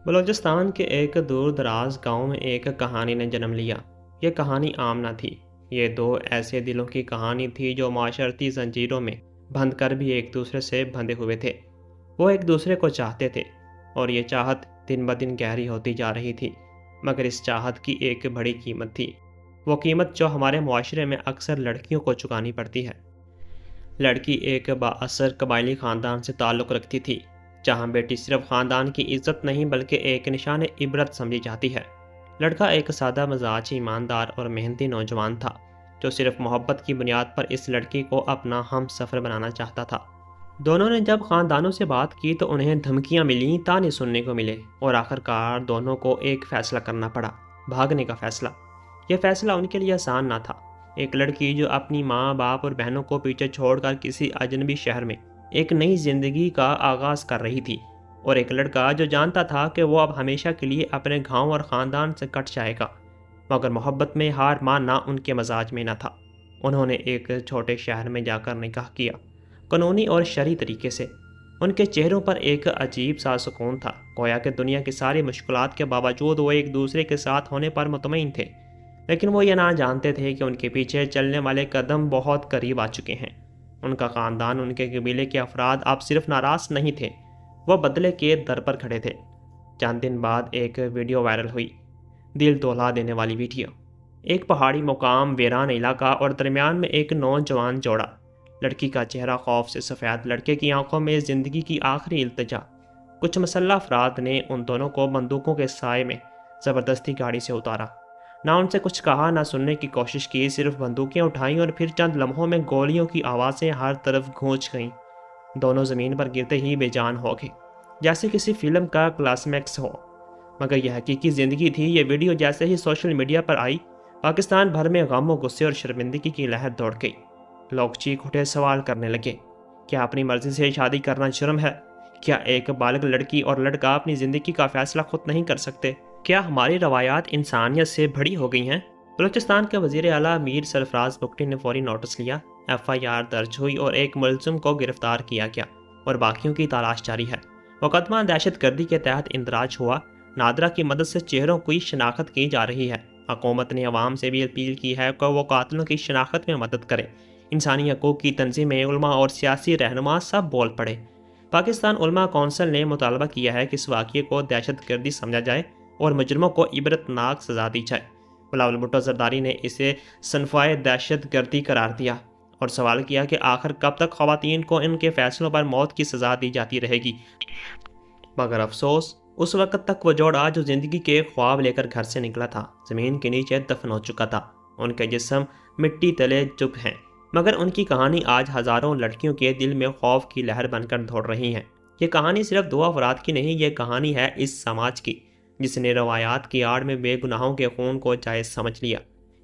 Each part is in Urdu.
بلوچستان کے ایک دور دراز گاؤں میں ایک کہانی نے جنم لیا۔ یہ کہانی عام نہ تھی۔ یہ دو ایسے دلوں کی کہانی تھی جو معاشرتی زنجیروں میں بندھ کر بھی ایک دوسرے سے بندھے ہوئے تھے۔ وہ ایک دوسرے کو چاہتے تھے اور یہ چاہت دن بدن گہری ہوتی جا رہی تھی، مگر اس چاہت کی ایک بڑی قیمت تھی۔ وہ قیمت جو ہمارے معاشرے میں اکثر لڑکیوں کو چکانی پڑتی ہے۔ لڑکی ایک بااثر قبائلی خاندان سے تعلق رکھتی تھی، جہاں بیٹی صرف خاندان کی عزت نہیں بلکہ ایک نشان عبرت سمجھی جاتی ہے۔ لڑکا ایک سادہ مزاج، ایماندار اور محنتی نوجوان تھا، جو صرف محبت کی بنیاد پر اس لڑکی کو اپنا ہم سفر بنانا چاہتا تھا۔ دونوں نے جب خاندانوں سے بات کی تو انہیں دھمکیاں ملیں، طعنے سننے کو ملے اور آخر کار دونوں کو ایک فیصلہ کرنا پڑا، بھاگنے کا فیصلہ۔ یہ فیصلہ ان کے لیے آسان نہ تھا۔ ایک لڑکی جو اپنی ماں باپ اور بہنوں کو پیچھے چھوڑ کر کسی اجنبی شہر میں ایک نئی زندگی کا آغاز کر رہی تھی، اور ایک لڑکا جو جانتا تھا کہ وہ اب ہمیشہ کے لیے اپنے گاؤں اور خاندان سے کٹ جائے گا، مگر محبت میں ہار ماننا ان کے مزاج میں نہ تھا۔ انہوں نے ایک چھوٹے شہر میں جا کر نکاح کیا، قانونی اور شرعی طریقے سے۔ ان کے چہروں پر ایک عجیب سا سکون تھا، گویا کہ دنیا کی ساری مشکلات کے باوجود وہ ایک دوسرے کے ساتھ ہونے پر مطمئن تھے۔ لیکن وہ یہ نہ جانتے تھے کہ ان کے پیچھے چلنے والے قدم بہت قریب آ چکے ہیں۔ ان کا خاندان، ان کے قبیلے کے افراد اب صرف ناراض نہیں تھے، وہ بدلے کے در پر کھڑے تھے۔ چند دن بعد ایک ویڈیو وائرل ہوئی، دل دہلا دینے والی ویڈیو۔ ایک پہاڑی مقام، ویران علاقہ اور درمیان میں ایک نوجوان جوڑا۔ لڑکی کا چہرہ خوف سے سفید، لڑکے کی آنکھوں میں زندگی کی آخری التجا۔ کچھ مسلح افراد نے ان دونوں کو بندوقوں کے سائے میں زبردستی گاڑی سے اتارا۔ نہ ان سے کچھ کہا، نہ سننے کی کوشش کی، صرف بندوقیں اٹھائیں اور پھر چند لمحوں میں گولیوں کی آوازیں ہر طرف گونج گئیں۔ دونوں زمین پر گرتے ہی بے جان ہو گئے، جیسے کسی فلم کا کلائمیکس ہو، مگر یہ حقیقی زندگی تھی۔ یہ ویڈیو جیسے ہی سوشل میڈیا پر آئی، پاکستان بھر میں غم و غصے اور شرمندگی کی لہر دوڑ گئی۔ لوگ چیخ اٹھے، سوال کرنے لگے، کیا اپنی مرضی سے شادی کرنا جرم ہے؟ کیا ایک بالغ لڑکی اور لڑکا اپنی زندگی کا فیصلہ خود نہیں کر سکتے؟ کیا ہماری روایات انسانیت سے بڑی ہو گئی ہیں؟ بلوچستان کے وزیر اعلیٰ میر سرفراز بگٹی نے فوری نوٹس لیا، FIR درج ہوئی اور ایک ملزم کو گرفتار کیا گیا اور باقیوں کی تلاش جاری ہے۔ مقدمہ دہشت گردی کے تحت اندراج ہوا۔ نادرہ کی مدد سے چہروں کی شناخت کی جا رہی ہے۔ حکومت نے عوام سے بھی اپیل کی ہے کہ وہ قاتلوں کی شناخت میں مدد کرے۔ انسانی حقوق کی تنظیمیں، علماء اور سیاسی رہنما سب بول پڑے۔ پاکستان علماء کونسل نے مطالبہ کیا ہے کہ اس واقعے کو دہشت گردی سمجھا جائے اور مجرموں کو عبرتناک سزا دی جائے۔ بلاول بھٹو زرداری نے اسے صنفائے دہشت گردی قرار دیا اور سوال کیا کہ آخر کب تک خواتین کو ان کے فیصلوں پر موت کی سزا دی جاتی رہے گی؟ مگر افسوس، اس وقت تک وہ جوڑا جو زندگی کے خواب لے کر گھر سے نکلا تھا، زمین کے نیچے دفن ہو چکا تھا۔ ان کے جسم مٹی تلے چپ ہیں، مگر ان کی کہانی آج ہزاروں لڑکیوں کے دل میں خوف کی لہر بن کر دوڑ رہی ہے۔ یہ کہانی صرف دو افراد کی نہیں، یہ کہانی ہے اس سماج کی جس نے روایات کی آڑ میں بے گناہوں کے خون کو جائز سمجھ لیا۔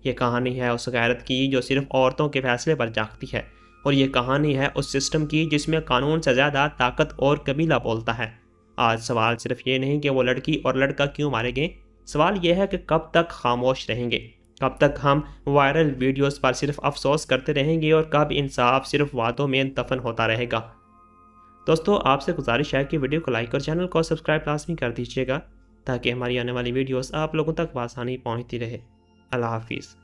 یہ کہانی ہے اس غیرت کی جو صرف عورتوں کے فیصلے پر جاگتی ہے، اور یہ کہانی ہے اس سسٹم کی جس میں قانون سے زیادہ طاقت اور قبیلہ بولتا ہے۔ آج سوال صرف یہ نہیں کہ وہ لڑکی اور لڑکا کیوں مارے گئے، سوال یہ ہے کہ کب تک خاموش رہیں گے، کب تک ہم وائرل ویڈیوز پر صرف افسوس کرتے رہیں گے، اور کب انصاف صرف وعدوں میں دفن ہوتا رہے گا۔ دوستو، آپ سے گزارش ہے کہ ویڈیو کو لائک اور چینل کو سبسکرائب لازمی کر دیجیے گا تاکہ ہماری آنے والی ویڈیوز آپ لوگوں تک بآسانی پہنچتی رہے۔ اللہ حافظ۔